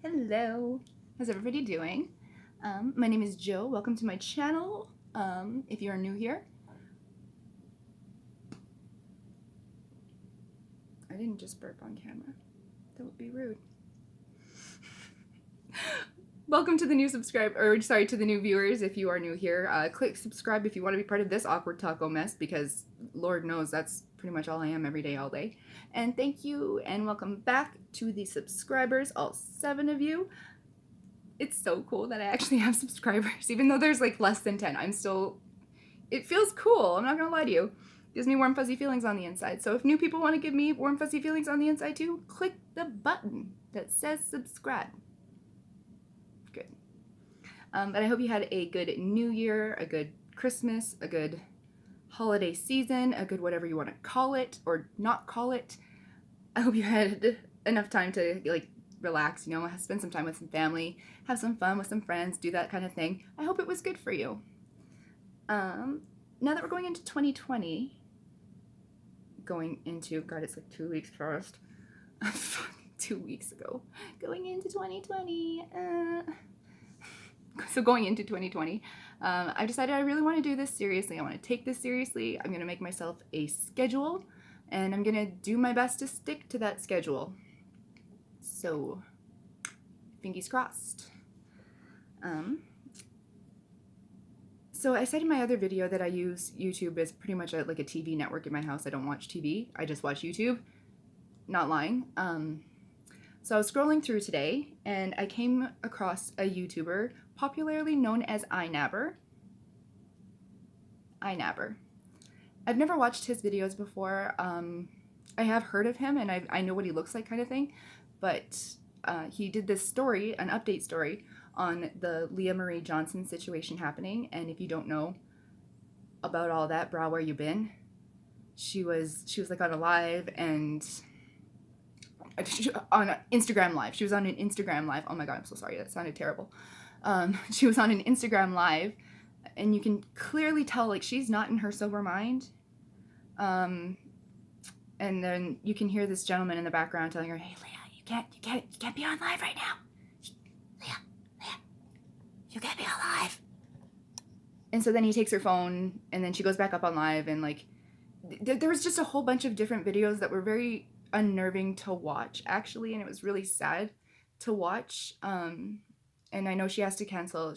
Hello, how's everybody doing? My name is Joe. Welcome to my channel. If you are new here, I didn't just burp on camera. That would be rude. Welcome to the new to the new viewers. If you are new here, click subscribe if you want to be part of this awkward taco mess, because Lord knows that's pretty much all I am every day, all day. And thank you, and welcome back to the subscribers, all 7 of you. It's so cool that I actually have subscribers, even though there's like less than 10. It feels cool, I'm not gonna lie to you. It gives me warm fuzzy feelings on the inside. So if new people want to give me warm fuzzy feelings on the inside too, click the button that says subscribe. Good. But I hope you had a good New Year, a good Christmas, a good holiday season, a good whatever you want to call it or not call it. I hope you had enough time to relax, spend some time with some family, have some fun with some friends, do that kind of thing. I hope it was good for you. Now that we're going into 2020, it's like 2 weeks first. 2 weeks ago. Going into 2020. So going into 2020, I decided I really want to do this seriously. I want to take this seriously. I'm going to make myself a schedule, and I'm going to do my best to stick to that schedule. So, fingers crossed. So I said in my other video that I use YouTube as pretty much like a TV network in my house. I don't watch TV. I just watch YouTube. Not lying. So I was scrolling through today, and I came across a YouTuber popularly known as iNabber. iNabber. I've never watched his videos before. I have heard of him, and I know what he looks like kind of thing, but he did this story, an update story, on the Johnson situation happening. And if you don't know about all that, brah, where you been? She was like on a live, and on an Instagram live. She was on an Instagram live. Oh my god, I'm so sorry. That sounded terrible. She was on an Instagram live, and you can clearly tell like she's not in her sober mind. And then you can hear this gentleman in the background telling her, "Hey, Leah, you can't be on live right now. Leah, you can't be on live." And so then he takes her phone, and then she goes back up on live, and like there was just a whole bunch of different videos that were very unnerving to watch, actually, and it was really sad to watch. And I know she had to cancel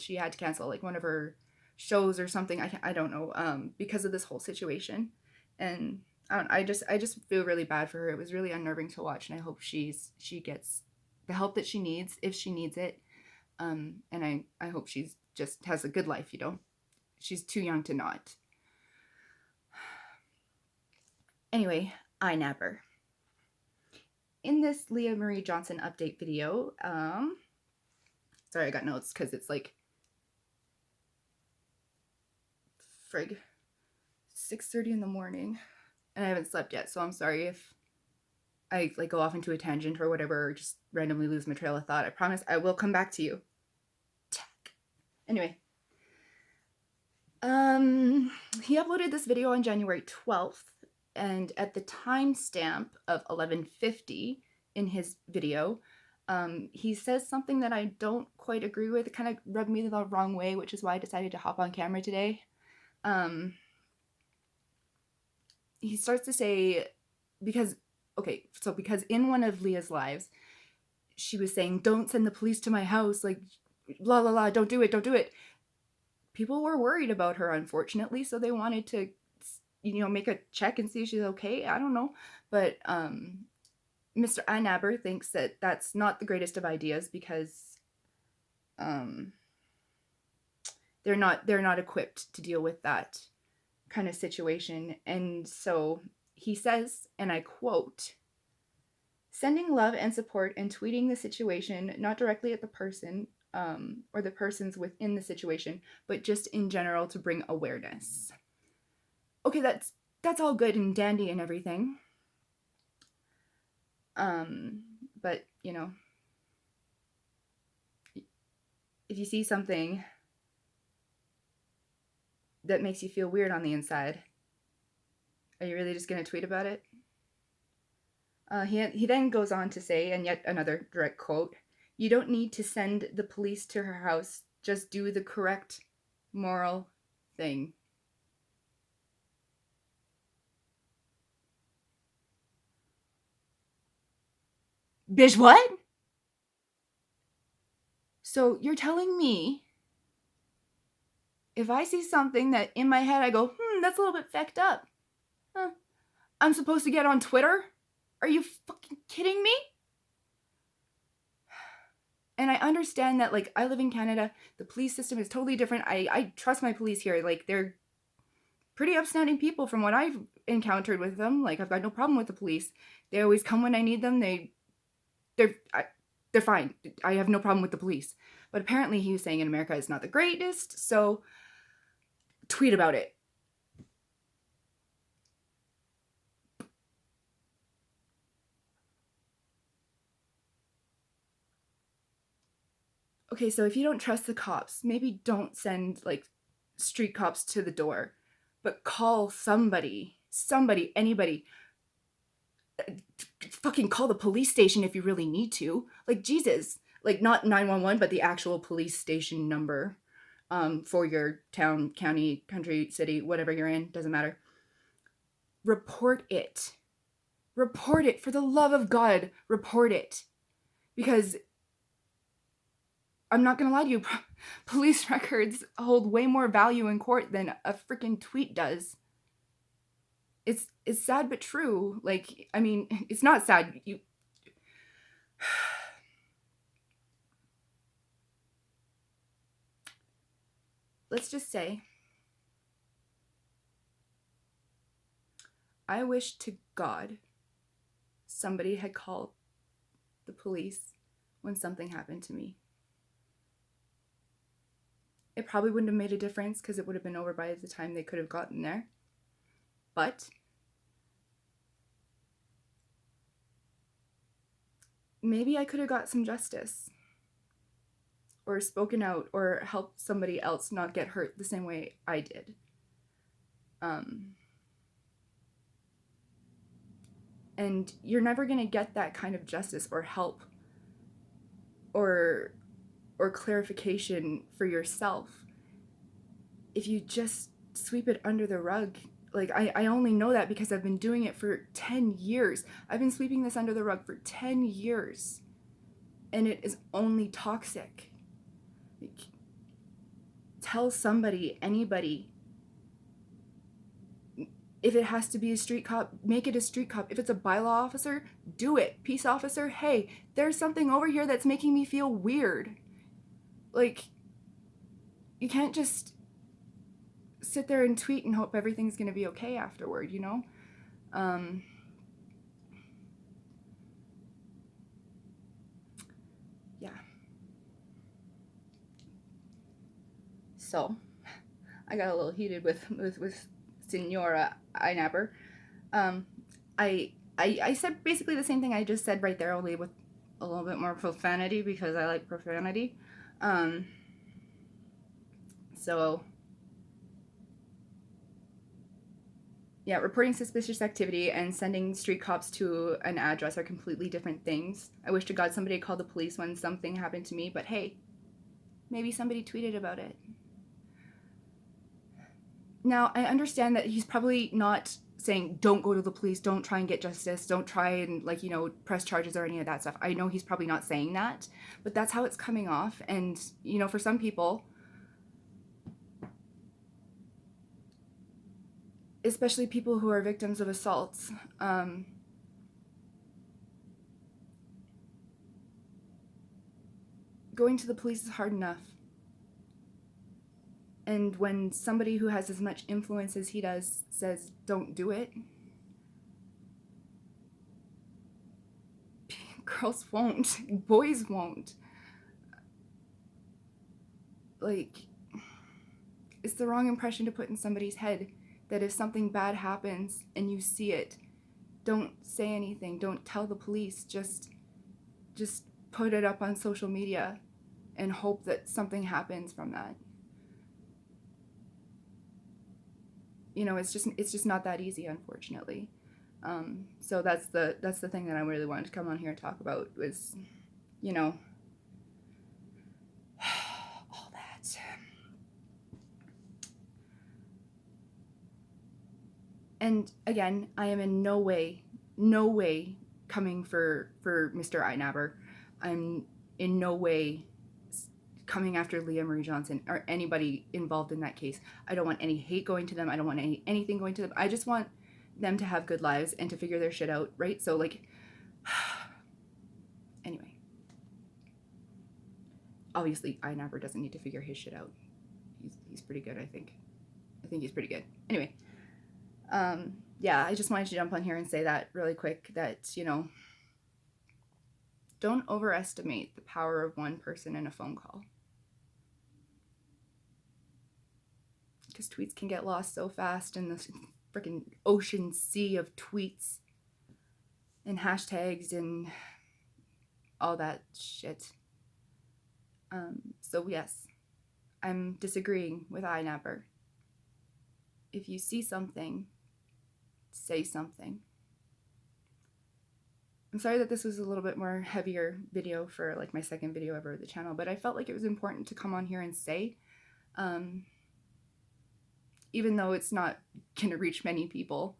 like one of her shows or something. I don't know, because of this whole situation. And I just feel really bad for her. It was really unnerving to watch, and I hope she gets the help that she needs if she needs it. And I hope she's just has a good life. She's too young to not. Anyway, iNabber. In this Leah Marie Johnson update video, sorry, I got notes because it's like frig 6:30 in the morning, and I haven't slept yet, so I'm sorry if I like go off into a tangent or whatever, or just randomly lose my trail of thought. I promise I will come back to you. Anyway, he uploaded this video on January 12th, and at the timestamp of 11:50 in his video, he says something that I don't quite agree with. It kind of rubbed me the wrong way, which is why I decided to hop on camera today. He starts to say, because in one of Leah's lives, she was saying, "Don't send the police to my house, like, blah, blah, blah, don't do it. People were worried about her, unfortunately, so they wanted to, make a check and see if she's okay. I don't know. But Mr. iNabber thinks that that's not the greatest of ideas, because they're not equipped to deal with that kind of situation. And so he says, and I quote, "Sending love and support and tweeting the situation, not directly at the person or the persons within the situation, but just in general to bring awareness." Okay, that's all good and dandy and everything. But, if you see something that makes you feel weird on the inside, are you really just going to tweet about it? He then goes on to say, and yet another direct quote, You don't need to send the police to her house. Just do the correct moral thing. Bitch, what? So you're telling me if I see something that in my head I go, that's a little bit fecked up, huh, I'm supposed to get on Twitter? Are you fucking kidding me? And I understand that, like, I live in Canada. The police system is totally different. I trust my police here. Like, they're pretty upstanding people from what I've encountered with them. Like, I've got no problem with the police. They always come when I need them. They're fine. I have no problem with the police. But apparently he was saying in America is not the greatest, so tweet about it. Okay, so if you don't trust the cops, maybe don't send, like, street cops to the door, but call somebody, anybody. Fucking call the police station if you really need to. Like, Jesus. Like, not 911, but the actual police station number for your town, county, country, city, whatever you're in. Doesn't matter. Report it. Report it. For the love of God, report it. Because I'm not gonna lie to you, police records hold way more value in court than a freaking tweet does. It's sad but true. Like, I mean, it's not sad. Let's just say, I wish to God somebody had called the police when something happened to me. It probably wouldn't have made a difference because it would have been over by the time they could have gotten there. But maybe I could have got some justice, or spoken out, or helped somebody else not get hurt the same way I did. And you're never going to get that kind of justice or help or clarification for yourself if you just sweep it under the rug. Like, I only know that because I've been doing it for 10 years. I've been sweeping this under the rug for 10 years. And it is only toxic. Like, tell somebody, anybody. If it has to be a street cop, make it a street cop. If it's a bylaw officer, do it. Peace officer, hey, there's something over here that's making me feel weird. Like, you can't just sit there and tweet and hope everything's going to be okay afterward, you know? Yeah. So, I got a little heated with Senora iNabber. I said basically the same thing I just said right there, only with a little bit more profanity because I like profanity. So, yeah, reporting suspicious activity and sending street cops to an address are completely different things. I wish to God somebody called the police when something happened to me, but hey, maybe somebody tweeted about it. Now, I understand that he's probably not saying don't go to the police, don't try and get justice, don't try and, like, you know, press charges or any of that stuff. I know he's probably not saying that, but that's how it's coming off. And, you know, for some people, especially people who are victims of assaults, going to the police is hard enough. And when somebody who has as much influence as he does says don't do it, girls won't, boys won't. Like, it's the wrong impression to put in somebody's head that if something bad happens and you see it, don't say anything, don't tell the police, just put it up on social media and hope that something happens from that. You know, it's just not that easy, unfortunately. So that's the thing that I really wanted to come on here and talk about was, you know, And again, I am in no way coming for Mr. iNabber. I'm in no way coming after Johnson or anybody involved in that case. I don't want any hate going to them. I don't want anything going to them. I just want them to have good lives and to figure their shit out, right? So like, anyway, obviously iNabber doesn't need to figure his shit out. He's pretty good, I think. I think he's pretty good. Anyway, yeah, I just wanted to jump on here and say that really quick, that, you know, don't overestimate the power of one person in a phone call. Because tweets can get lost so fast in this freaking ocean sea of tweets and hashtags and all that shit. So yes, I'm disagreeing with iNabber. If you see something, say something. I'm sorry that this was a little bit more heavier video for like my second video ever of the channel, but I felt like it was important to come on here and say, even though it's not gonna reach many people,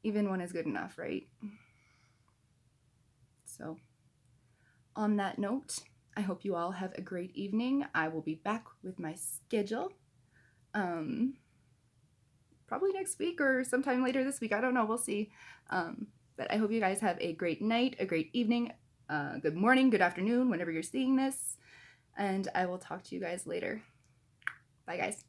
even one is good enough, right? So on that note, I hope you all have a great evening. I will be back with my schedule. Probably next week or sometime later this week. I don't know. We'll see. But I hope you guys have a great night, a great evening, good morning, good afternoon, whenever you're seeing this. And I will talk to you guys later. Bye, guys.